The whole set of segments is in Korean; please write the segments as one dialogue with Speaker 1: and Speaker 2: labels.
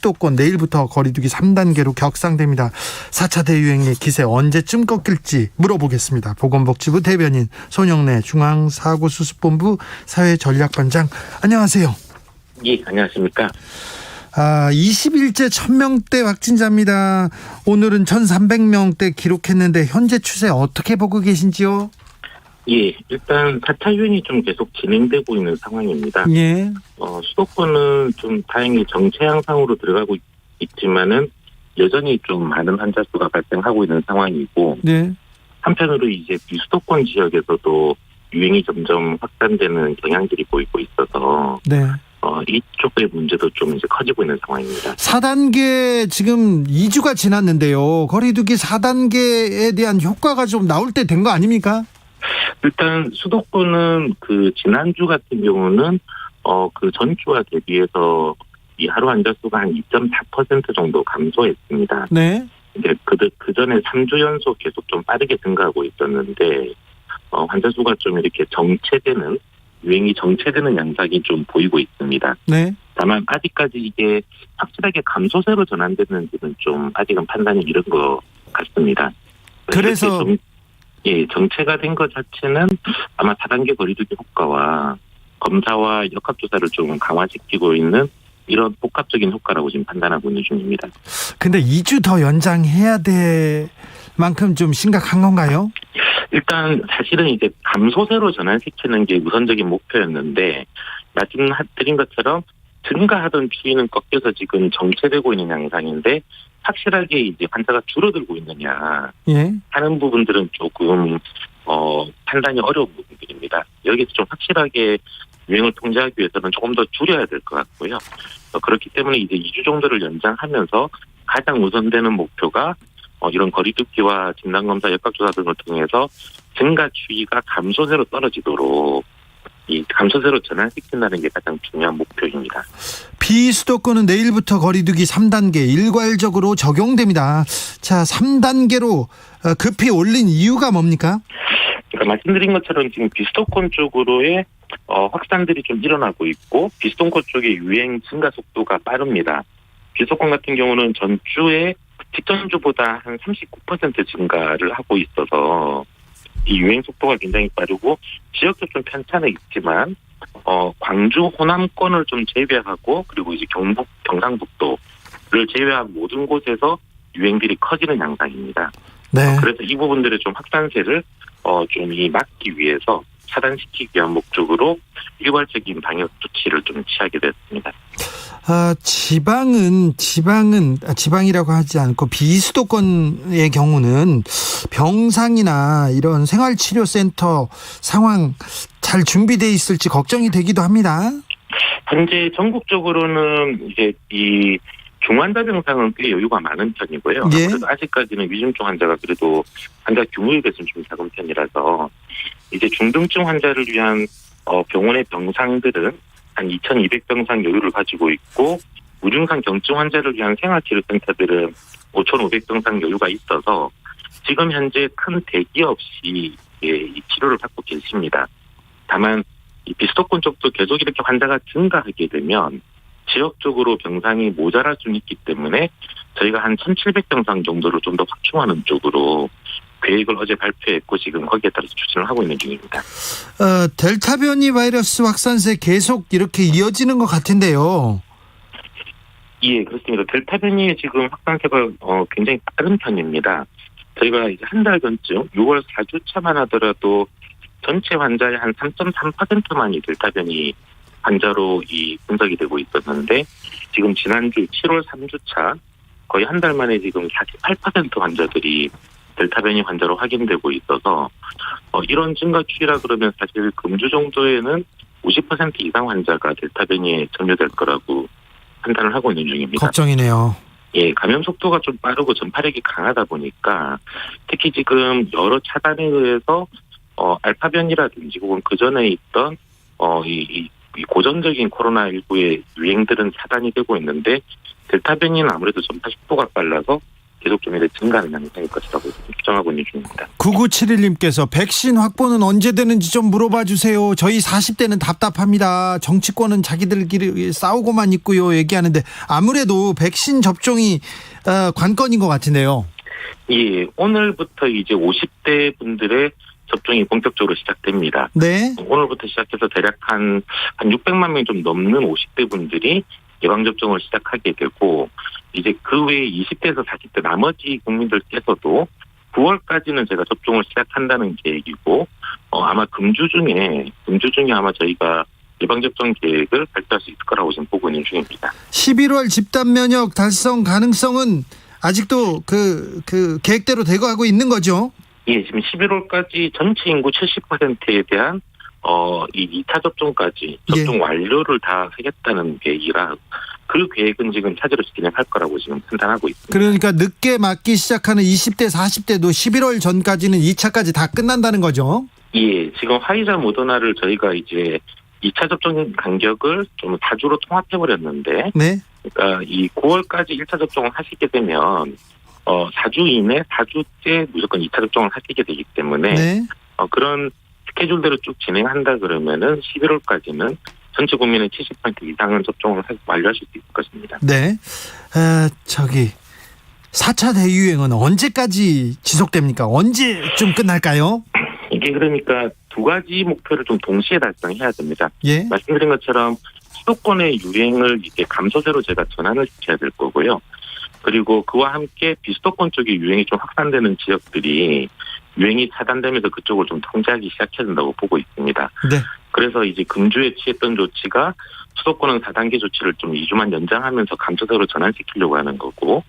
Speaker 1: 비수도권 내일부터 거리두기 3단계로 격상됩니다. 4차 대유행의 기세 언제쯤 꺾일지 물어보겠습니다. 보건복지부 대변인 손영래 중앙사고수습본부 사회전략반장, 안녕하세요.
Speaker 2: 예, 안녕하십니까.
Speaker 1: 20일째 1000명대 확진자입니다. 오늘은 1300명대 기록했는데 현재 추세 어떻게 보고 계신지요?
Speaker 2: 예, 일단 4차 유행이 좀 계속 진행되고 있는 상황입니다.
Speaker 1: 예.
Speaker 2: 수도권은 좀 다행히 정체 양상으로 들어가고 있지만은 여전히 좀 많은 환자 수가 발생하고 있는 상황이고,
Speaker 1: 네.
Speaker 2: 한편으로 이제 비수도권 지역에서도 유행이 점점 확산되는 경향들이 보이고 있어서,
Speaker 1: 네.
Speaker 2: 이쪽의 문제도 좀 이제 커지고 있는 상황입니다.
Speaker 1: 4단계 지금 2주가 지났는데요. 거리두기 4단계에 대한 효과가 좀 나올 때 된 거 아닙니까?
Speaker 2: 일단 수도권은 그 지난주 같은 경우는 그 전주와 대비해서 이 하루 환자 수가 한 2.4% 정도 감소했습니다.
Speaker 1: 네.
Speaker 2: 이제 그 전에 3주 연속 계속 좀 빠르게 증가하고 있었는데 환자 수가 좀 이렇게 유행이 정체되는 양상이 좀 보이고 있습니다.
Speaker 1: 네.
Speaker 2: 다만 아직까지 이게 확실하게 감소세로 전환됐는지는 좀 아직은 판단이 이른 것 같습니다.
Speaker 1: 그래서
Speaker 2: 정체가 된 것 자체는 아마 4단계 거리두기 효과와 검사와 역학조사를 좀 강화시키고 있는 이런 복합적인 효과라고 지금 판단하고 있는 중입니다.
Speaker 1: 근데 2주 더 연장해야 될 만큼 좀 심각한 건가요?
Speaker 2: 일단 사실은 이제 감소세로 전환시키는 게 우선적인 목표였는데, 말씀드린 것처럼 증가하던 추이는 꺾여서 지금 정체되고 있는 양상인데, 확실하게 이제 환자가 줄어들고 있느냐 하는 부분들은 조금 판단이 어려운 부분들입니다. 여기서 좀 확실하게 유행을 통제하기 위해서는 조금 더 줄여야 될 것 같고요. 그렇기 때문에 이제 2주 정도를 연장하면서 가장 우선되는 목표가 이런 거리두기와 진단검사, 역학조사 등을 통해서 증가 추이가 감소세로 떨어지도록 이 감소세로 전환시킨다는 게 가장 중요한 목표입니다.
Speaker 1: 비수도권은 내일부터 거리두기 3단계 일괄적으로 적용됩니다. 자, 3단계로 급히 올린 이유가 뭡니까?
Speaker 2: 그러니까 말씀드린 것처럼 지금 비수도권 쪽으로의 확산들이 좀 일어나고 있고, 비수도권 쪽의 유행 증가 속도가 빠릅니다. 비수도권 같은 경우는 전주에 직전주보다 한 39% 증가를 하고 있어서 이 유행 속도가 굉장히 빠르고, 지역도 좀 편차는 있지만 광주, 호남권을 좀 제외하고, 그리고 이제 경북, 경상북도를 제외한 모든 곳에서 유행들이 커지는 양상입니다.
Speaker 1: 네.
Speaker 2: 그래서 이 부분들의 좀 확산세를 좀 막기 위해서 차단시키기 위한 목적으로 일괄적인 방역 조치를 좀 취하게 됐습니다. 지방이라고 하지 않고 비수도권의 경우는 병상이나 이런 생활치료센터 상황 잘 준비되어 있을지 걱정이 되기도 합니다. 현재 전국적으로는 이제 이 중환자 병상은 꽤 여유가 많은 편이고요.
Speaker 1: 예.
Speaker 2: 그래도 아직까지는 위중증 환자가 그래도 환자 규모에 비해서는 좀 작은 편이라서 이제 중등증 환자를 위한 병원의 병상들은 한 2,200병상 여유를 가지고 있고, 무증상 경증 환자를 위한 생활치료센터들은 5,500병상 여유가 있어서 지금 현재 큰 대기 없이 이 치료를 받고 계십니다. 다만 이 비수도권 쪽도 계속 이렇게 환자가 증가하게 되면 지역적으로 병상이 모자랄 수 있기 때문에 저희가 한 1,700병상 정도를 좀 더 확충하는 쪽으로 계획을 어제 발표했고, 지금 거기에 따라서 추진을 하고 있는 중입니다.
Speaker 1: 델타 변이 바이러스 확산세 계속 이렇게 이어지는 것 같은데요.
Speaker 2: 예, 그렇습니다. 델타 변이의 지금 확산세가 굉장히 빠른 편입니다. 저희가 이제 한 달 전쯤 6월 4주차만 하더라도 전체 환자의 한 3.3%만이 델타 변이 환자로 분석이 되고 있었는데, 지금 지난주 7월 3주차 거의 한 달 만에 지금 48% 환자들이 델타 변이 환자로 확인되고 있어서 이런 증가 추이라 그러면 사실 금주 정도에는 50% 이상 환자가 델타 변이에 점유될 거라고 판단을 하고 있는 중입니다.
Speaker 1: 걱정이네요.
Speaker 2: 예, 감염 속도가 좀 빠르고 전파력이 강하다 보니까 특히 지금 여러 차단에 의해서 알파 변이라든지 혹은 그 전에 있던 이 고전적인 코로나19의 유행들은 차단이 되고 있는데, 델타 변이는 아무래도 전파 속도가 빨라서 계속 좀 이렇게 증가하는 양상일 것이라고 추정하고 있는 중입니다.
Speaker 1: 9971님께서 백신 확보는 언제 되는지 좀 물어봐 주세요. 저희 40대는 답답합니다. 정치권은 자기들끼리 싸우고만 있고요. 얘기하는데 아무래도 백신 접종이 관건인 것 같은데요.
Speaker 2: 예, 오늘부터 이제 50대 분들의 접종이 본격적으로 시작됩니다.
Speaker 1: 네.
Speaker 2: 오늘부터 시작해서 대략 한 600만 명이 좀 넘는 50대 분들이 예방접종을 시작하게 되고, 이제 그 외에 20대에서 40대 나머지 국민들께서도 9월까지는 제가 접종을 시작한다는 계획이고, 아마 금주 중에 아마 저희가 예방접종 계획을 발표할 수 있을 거라고 지금 보고 있는 중입니다.
Speaker 1: 11월 집단 면역 달성 가능성은 아직도 그 계획대로 되고 하고 있는 거죠?
Speaker 2: 예, 지금 11월까지 전체 인구 70%에 대한 이 2차 접종까지 접종 완료를 다 하겠다는 계획이라 그 계획은 지금 차질없이 진행할 거라고 지금 판단하고 있습니다.
Speaker 1: 그러니까 늦게 맞기 시작하는 20대, 40대도 11월 전까지는 2차까지 다 끝난다는 거죠?
Speaker 2: 예, 지금 화이자 모더나를 저희가 이제 2차 접종 간격을 좀 4주로 통합해버렸는데,
Speaker 1: 네.
Speaker 2: 그러니까 이 9월까지 1차 접종을 하시게 되면 4주 이내 4주째 무조건 2차 접종을 하시게 되기 때문에
Speaker 1: 네.
Speaker 2: 그런 스케줄대로 쭉 진행한다 그러면은 11월까지는 전체 국민의 70% 이상은 접종을 완료하실 수 있을 것입니다.
Speaker 1: 네. 4차 대유행은 언제까지 지속됩니까? 언제쯤 끝날까요?
Speaker 2: 이게 그러니까 두 가지 목표를 좀 동시에 달성해야 됩니다.
Speaker 1: 예.
Speaker 2: 말씀드린 것처럼 수도권의 유행을 이제 감소세로 제가 전환을 시켜야 될 거고요. 그리고 그와 함께 비수도권 쪽의 유행이 좀 확산되는 지역들이 유행이 차단되면서 그쪽을 좀 통제하기 시작해야 된다고 보고 있습니다.
Speaker 1: 네.
Speaker 2: 그래서 이제 금주에 취했던 조치가 수도권은 4단계 조치를 좀 2주만 연장하면서 감소세로 전환시키려고 하는 거고,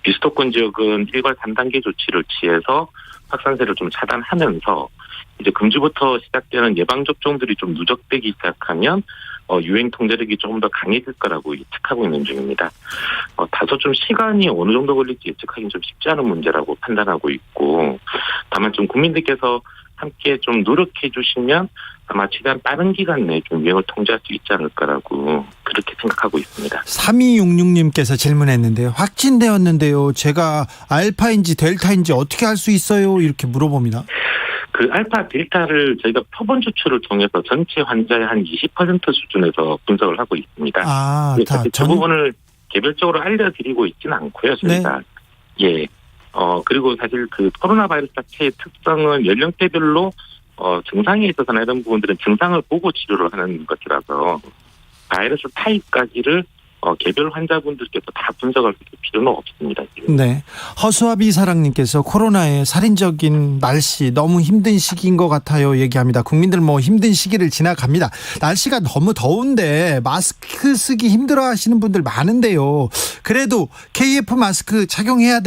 Speaker 2: 비수도권 지역은 일괄 3단계 조치를 취해서 확산세를 좀 차단하면서 이제 금주부터 시작되는 예방접종들이 좀 누적되기 시작하면 유행 통제력이 조금 더 강해질 거라고 예측하고 있는 중입니다. 다소 좀 시간이 어느 정도 걸릴지 예측하기는 좀 쉽지 않은 문제라고 판단하고 있고, 다만 좀 국민들께서 함께 좀 노력해 주시면 아마 최대한 빠른 기간 내에 좀 유행을 통제할 수 있지 않을까라고 그렇게 생각하고 있습니다.
Speaker 1: 3266님께서 질문했는데요. 확진되었는데요. 제가 알파인지 델타인지 어떻게 알 수 있어요? 이렇게 물어봅니다.
Speaker 2: 그 알파, 델타를 저희가 표본 추출을 통해서 전체 환자의 한 20% 수준에서 분석을 하고 있습니다. 그 부분을 개별적으로 알려드리고 있지는 않고요, 저희가. 네. 예. 그리고 사실 그 코로나 바이러스 자체의 특성은 연령대별로 증상에 있어서나 이런 부분들은 증상을 보고 치료를 하는 것이라서 바이러스 타입까지를 개별 환자분들께서 다 분석할 필요는 없습니다. 지금.
Speaker 1: 네. 허수아비 사랑님께서 코로나의 살인적인 날씨 너무 힘든 시기인 것 같아요 얘기합니다. 국민들 힘든 시기를 지나갑니다. 날씨가 너무 더운데 마스크 쓰기 힘들어 하시는 분들 많은데요. 그래도 KF 마스크 착용해야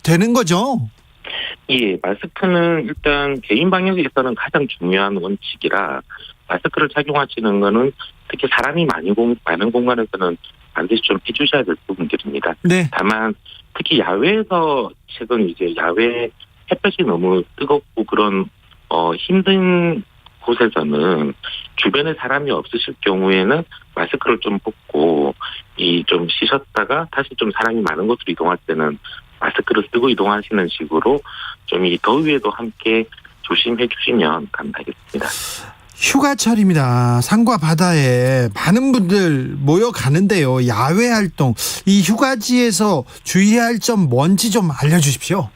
Speaker 1: 되는 거죠?
Speaker 2: 예, 마스크는 일단 개인 방역에서는 가장 중요한 원칙이라 마스크를 착용하시는 거는 특히 사람이 많은 공간에서는 반드시 좀 해주셔야 될 부분들입니다.
Speaker 1: 네.
Speaker 2: 다만 특히 야외에서 최근 이제 야외 햇볕이 너무 뜨겁고 그런 힘든 곳에서는 주변에 사람이 없으실 경우에는 마스크를 좀 벗고 좀 쉬셨다가 다시 좀 사람이 많은 곳으로 이동할 때는 마스크를 쓰고 이동하시는 식으로 좀 이 더위에도 함께 조심해 주시면 감사하겠습니다.
Speaker 1: 휴가철입니다. 산과 바다에 많은 분들 모여가는데요. 야외 활동, 이 휴가지에서 주의해야 할 점 뭔지 좀 알려주십시오.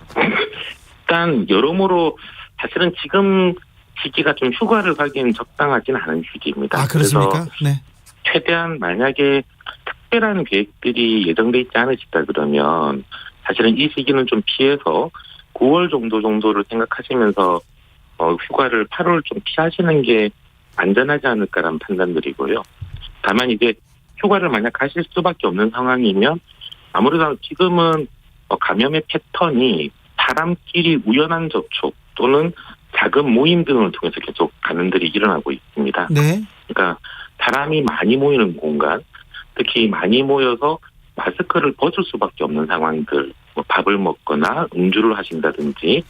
Speaker 2: 일단 여러모로 사실은 지금 시기가 좀 휴가를 가기엔 적당하진 않은 시기입니다.
Speaker 1: 아, 그렇습니까? 네.
Speaker 2: 최대한 만약에 특별한 계획들이 예정돼 있지 않으시다 그러면 사실은 이 시기는 좀 피해서 9월 정도를 생각하시면서 휴가를 8월 좀 피하시는 게 안전하지 않을까라는 판단들이고요. 다만 이제 휴가를 만약 가실 수밖에 없는 상황이면 아무래도 지금은 감염의 패턴이 사람끼리 우연한 접촉 또는 작은 모임 등을 통해서 계속 감염들이 일어나고 있습니다.
Speaker 1: 네.
Speaker 2: 그러니까 사람이 많이 모이는 공간, 특히 많이 모여서 마스크를 벗을 수밖에 없는 상황들, 밥을 먹거나 음주를 하신다든지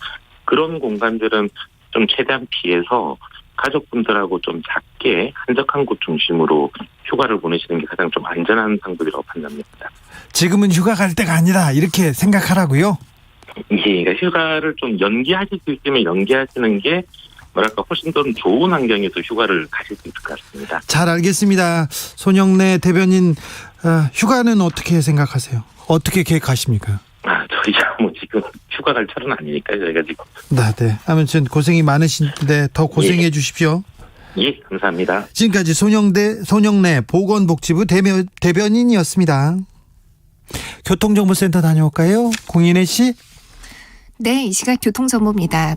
Speaker 2: 그런 공간들은 좀 최대한 피해서 가족분들하고 좀 작게 한적한 곳 중심으로 휴가를 보내시는 게 가장 좀 안전한 방법이라고 판단합니다.
Speaker 1: 지금은 휴가 갈 때가 아니다 이렇게 생각하라고요?
Speaker 2: 예, 그러니까 휴가를 좀 연기하실 수 있으면 연기하시는 게 뭐랄까 훨씬 더 좋은 환경에서 휴가를 가실 수 있을 것 같습니다.
Speaker 1: 잘 알겠습니다. 손영래 대변인, 휴가는 어떻게 생각하세요? 어떻게 계획하십니까?
Speaker 2: 저희가 뭐 지금 휴가 갈 철은 아니니까요. 저희가 지금.
Speaker 1: 네. 아무튼 고생이 많으신데 더 고생해 주십시오.
Speaker 2: 예, 감사합니다.
Speaker 1: 지금까지 손영래 보건복지부 대변인이었습니다. 교통정보센터 다녀올까요? 공인혜 씨?
Speaker 3: 네, 이 시각 교통정보입니다.